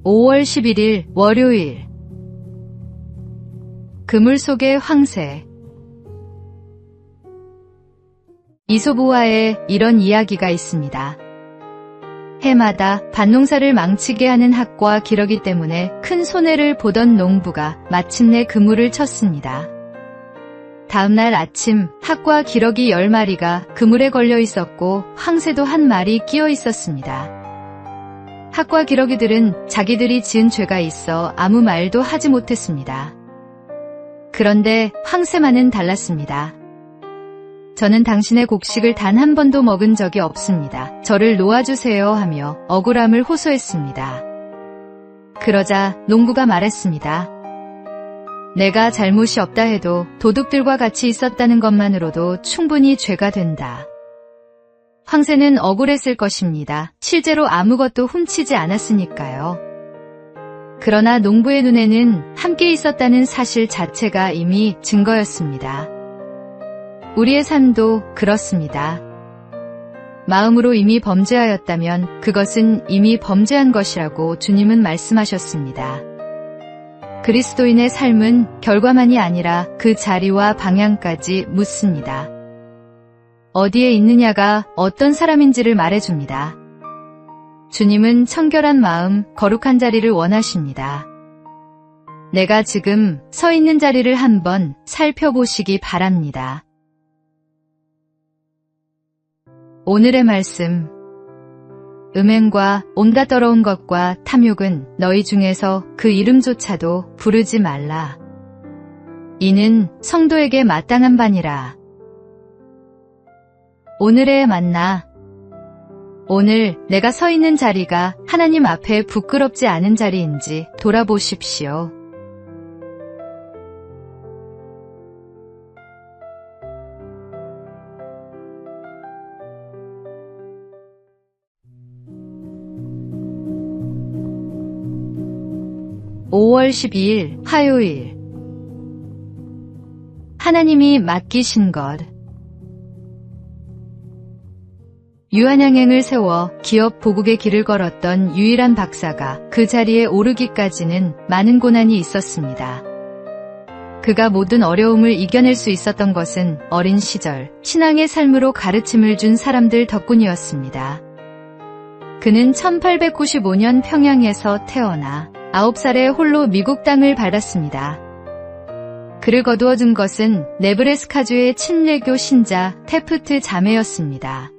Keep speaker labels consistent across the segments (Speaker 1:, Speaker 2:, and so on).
Speaker 1: 5월 11일 월요일. 그물 속의 황새. 이솝우화에 이런 이야기가 있습니다. 해마다 밭농사를 망치게 하는 학과 기러기 때문에 큰 손해를 보던 농부가 마침내 그물을 쳤습니다. 다음날 아침 학과 기러기 10마리가 그물에 걸려 있었고 황새도 1마리 끼어 있었습니다. 학과 기러기들은 자기들이 지은 죄가 있어 아무 말도 하지 못했습니다. 그런데 황새만은 달랐습니다. 저는 당신의 곡식을 단 한 번도 먹은 적이 없습니다. 저를 놓아주세요 하며 억울함을 호소했습니다. 그러자 농부가 말했습니다. 내가 잘못이 없다 해도 도둑들과 같이 있었다는 것만으로도 충분히 죄가 된다. 황새는 억울했을 것입니다. 실제로 아무것도 훔치지 않았으니까요. 그러나 농부의 눈에는 함께 있었다는 사실 자체가 이미 증거였습니다. 우리의 삶도 그렇습니다. 마음으로 이미 범죄하였다면 그것은 이미 범죄한 것이라고 주님은 말씀하셨습니다. 그리스도인의 삶은 결과만이 아니라 그 자리와 방향까지 묻습니다. 어디에 있느냐가 어떤 사람인지를 말해줍니다. 주님은 청결한 마음, 거룩한 자리를 원하십니다. 내가 지금 서 있는 자리를 한번 살펴보시기 바랍니다. 오늘의 말씀. 음행과 온갖 더러운 것과 탐욕은 너희 중에서 그 이름조차도 부르지 말라. 이는 성도에게 마땅한 바니라. 오늘의 만나. 오늘 내가 서 있는 자리가 하나님 앞에 부끄럽지 않은 자리인지 돌아보십시오. (5월 12일) 화요일. 하나님이 맡기신 것. 유한양행을 세워 기업 보국의 길을 걸었던 유일한 박사가 그 자리에 오르기까지는 많은 고난이 있었습니다. 그가 모든 어려움을 이겨낼 수 있었던 것은 어린 시절 신앙의 삶으로 가르침을 준 사람들 덕분이었습니다. 그는 1895년 평양에서 태어나 9살에 홀로 미국 땅을 밟았습니다. 그를 거두어준 것은 네브래스카주의 친례교 신자 테프트 자매였습니다.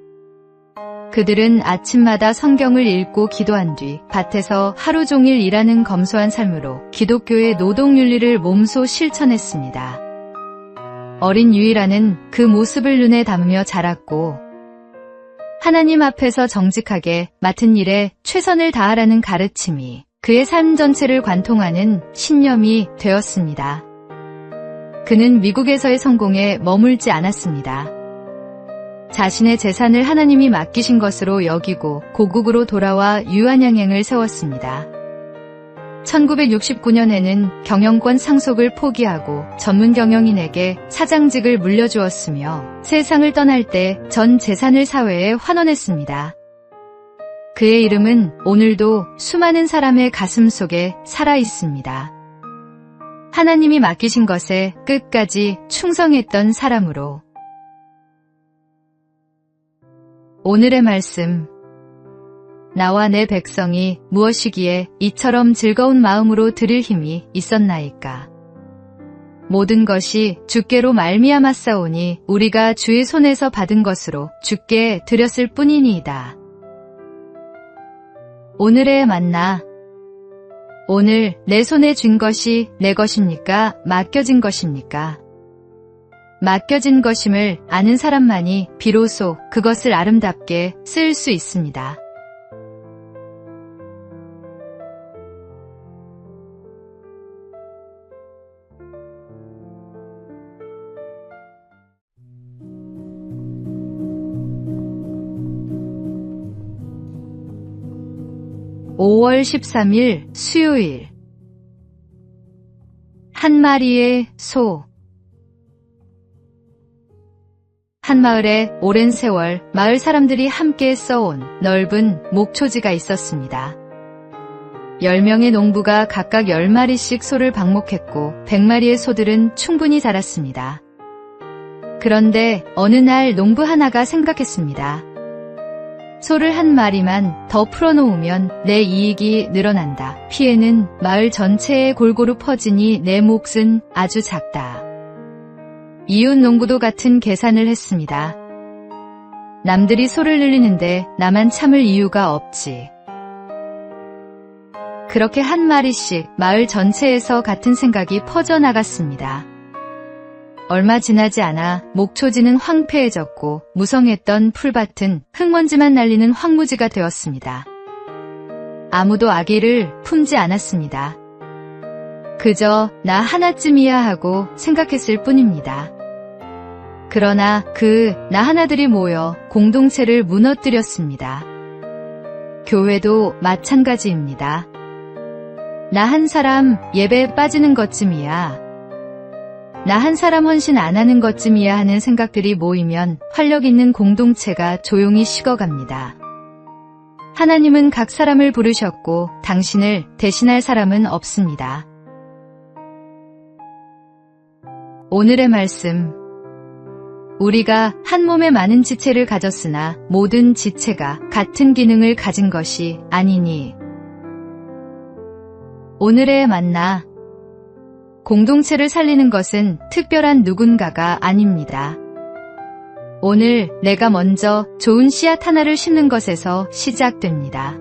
Speaker 1: 그들은 아침마다 성경을 읽고 기도한 뒤 밭에서 하루 종일 일하는 검소한 삶으로 기독교의 노동윤리를 몸소 실천했습니다. 어린 유이라는 그 모습을 눈에 담으며 자랐고 하나님 앞에서 정직하게 맡은 일에 최선을 다하라는 가르침이 그의 삶 전체를 관통하는 신념이 되었습니다. 그는 미국에서의 성공에 머물지 않았습니다. 자신의 재산을 하나님이 맡기신 것으로 여기고 고국으로 돌아와 유한양행을 세웠습니다. 1969년에는 경영권 상속을 포기하고 전문 경영인에게 사장직을 물려주었으며 세상을 떠날 때 전 재산을 사회에 환원했습니다. 그의 이름은 오늘도 수많은 사람의 가슴 속에 살아 있습니다. 하나님이 맡기신 것에 끝까지 충성했던 사람으로. 오늘의 말씀. 나와 내 백성이 무엇이기에 이처럼 즐거운 마음으로 드릴 힘이 있었나이까. 모든 것이 주께로 말미암았사오니 우리가 주의 손에서 받은 것으로 주께 드렸을 뿐이니이다. 오늘의 만나. 오늘 내 손에 쥔 것이 내 것입니까? 맡겨진 것입니까? 맡겨진 것임을 아는 사람만이 비로소 그것을 아름답게 쓸 수 있습니다. (5월 13일) 수요일. 한 마리의 소. 한 마을에 오랜 세월 마을 사람들이 함께 써온 넓은 목초지가 있었습니다. 10명의 농부가 각각 10마리씩 소를 방목했고 100마리의 소들은 충분히 자랐습니다. 그런데 어느 날 농부 하나가 생각했습니다. 소를 한 마리만 더 풀어놓으면 내 이익이 늘어난다. 피해는 마을 전체에 골고루 퍼지니 내 몫은 아주 작다. 이웃 농부도 같은 계산을 했습니다. 남들이 소를 늘리는데 나만 참을 이유가 없지. 그렇게 한 마리씩 마을 전체에서 같은 생각이 퍼져나갔습니다. 얼마 지나지 않아 목초지는 황폐해졌고 무성했던 풀밭은 흙먼지만 날리는 황무지가 되었습니다. 아무도 아기를 품지 않았습니다. 그저 나 하나쯤이야 하고 생각했을 뿐입니다. 그러나 그 나 하나들이 모여 공동체를 무너뜨렸습니다. 교회도 마찬가지입니다. 나 한 사람 예배에 빠지는 것쯤이야. 나 한 사람 헌신 안 하는 것쯤이야 하는 생각들이 모이면 활력 있는 공동체가 조용히 식어갑니다. 하나님은 각 사람을 부르셨고 당신을 대신할 사람은 없습니다. 오늘의 말씀. 우리가 한 몸에 많은 지체를 가졌으나 모든 지체가 같은 기능을 가진 것이 아니니. 오늘의 만나. 공동체를 살리는 것은 특별한 누군가가 아닙니다. 오늘 내가 먼저 좋은 씨앗 하나를 심는 것에서 시작됩니다.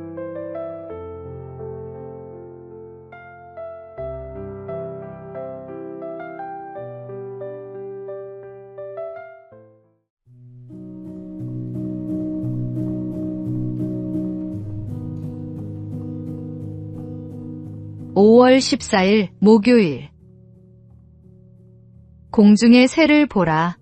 Speaker 1: (5월 14일) 목요일. 공중의 새를 보라.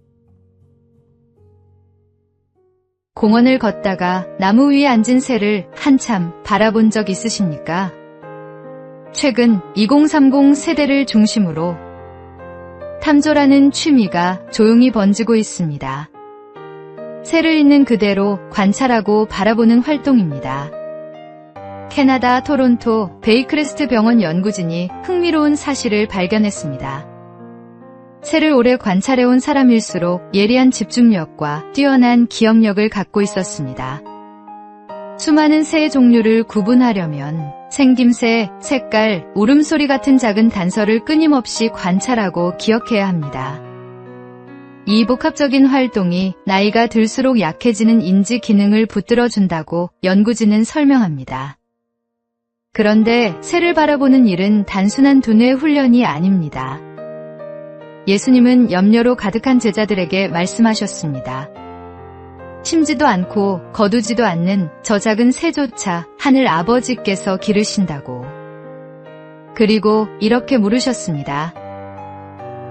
Speaker 1: 공원을 걷다가 나무 위에 앉은 새를 한참 바라본 적 있으십니까? 최근 2030 세대를 중심으로 탐조라는 취미가 조용히 번지고 있습니다. 새를 있는 그대로 관찰하고 바라보는 활동입니다. 캐나다 토론토 베이크레스트 병원 연구진이 흥미로운 사실을 발견했습니다. 새를 오래 관찰해온 사람일수록 예리한 집중력과 뛰어난 기억력을 갖고 있었습니다. 수많은 새의 종류를 구분하려면 생김새, 색깔, 울음소리 같은 작은 단서를 끊임없이 관찰하고 기억해야 합니다. 이 복합적인 활동이 나이가 들수록 약해지는 인지 기능을 붙들어준다고 연구진은 설명합니다. 그런데 새를 바라보는 일은 단순한 두뇌 훈련이 아닙니다. 예수님은 염려로 가득한 제자들에게 말씀하셨습니다. 심지도 않고 거두지도 않는 저 작은 새조차 하늘 아버지께서 기르신다고. 그리고 이렇게 물으셨습니다.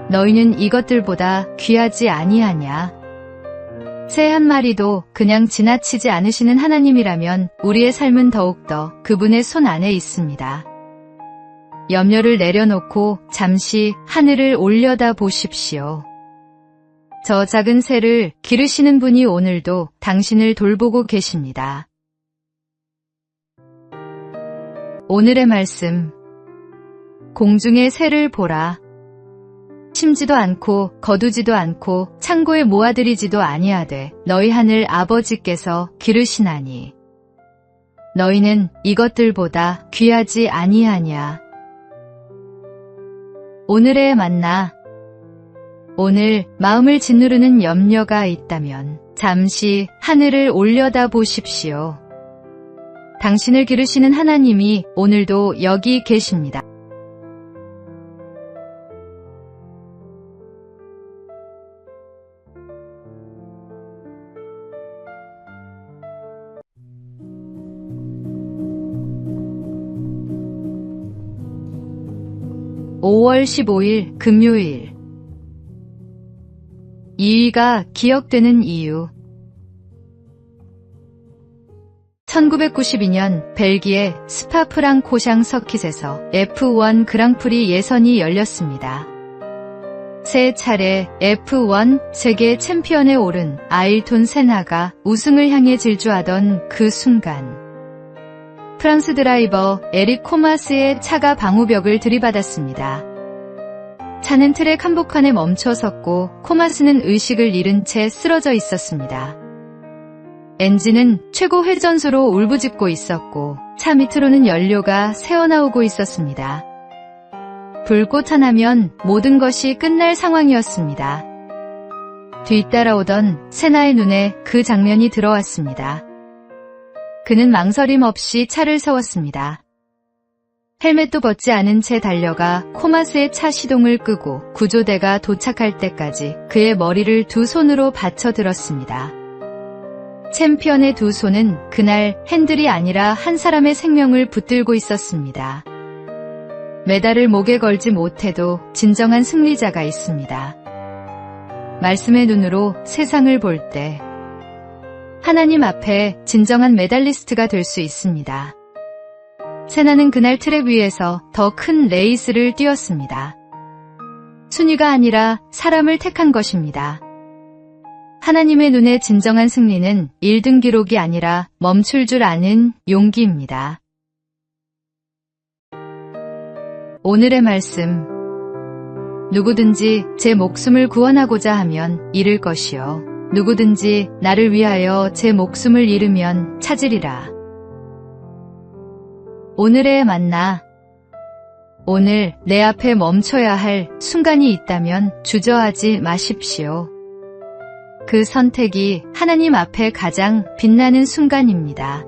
Speaker 1: 너희는 이것들보다 귀하지 아니하냐? 새 한 마리도 그냥 지나치지 않으시는 하나님이라면 우리의 삶은 더욱더 그분의 손 안에 있습니다. 염려를 내려놓고 잠시 하늘을 올려다 보십시오. 저 작은 새를 기르시는 분이 오늘도 당신을 돌보고 계십니다. 오늘의 말씀. 공중의 새를 보라. 심지도 않고 거두지도 않고 창고에 모아들이지도 아니하되 너희 하늘 아버지께서 기르시나니 너희는 이것들보다 귀하지 아니하냐. 오늘의 만나. 오늘 마음을 짓누르는 염려가 있다면 잠시 하늘을 올려다 보십시오. 당신을 기르시는 하나님이 오늘도 여기 계십니다. (5월 15일) 금요일. 이위가 기억되는 이유. 1992년 벨기에 스파프랑코샹 서킷에서 F1 그랑프리 예선이 열렸습니다. 세 차례 F1 세계 챔피언에 오른 아일톤 세나가 우승을 향해 질주하던 그 순간 프랑스 드라이버 에릭 코마스의 차가 방호벽을 들이받았습니다. 차는 트랙 한복판에 멈춰 섰고 코마스는 의식을 잃은 채 쓰러져 있었습니다. 엔진은 최고 회전수로 울부짖고 있었고 차 밑으로는 연료가 새어나오고 있었습니다. 불꽃 하나면 모든 것이 끝날 상황이었습니다. 뒤따라오던 세나의 눈에 그 장면이 들어왔습니다. 그는 망설임 없이 차를 세웠습니다. 헬멧도 벗지 않은 채 달려가 코마스의 차 시동을 끄고 구조대가 도착할 때까지 그의 머리를 두 손으로 받쳐 들었습니다. 챔피언의 두 손은 그날 핸들이 아니라 한 사람의 생명을 붙들고 있었습니다. 메달을 목에 걸지 못해도 진정한 승리자가 있습니다. 말씀의 눈으로 세상을 볼 때 하나님 앞에 진정한 메달리스트가 될 수 있습니다. 세나는 그날 트랙 위에서 더 큰 레이스를 뛰었습니다. 순위가 아니라 사람을 택한 것입니다. 하나님의 눈에 진정한 승리는 1등 기록이 아니라 멈출 줄 아는 용기입니다. 오늘의 말씀. 누구든지 제 목숨을 구원하고자 하면 잃을 것이요. 누구든지 나를 위하여 제 목숨을 잃으면 찾으리라. 오늘의 만나. 오늘 내 앞에 멈춰야 할 순간이 있다면 주저하지 마십시오. 그 선택이 하나님 앞에 가장 빛나는 순간입니다.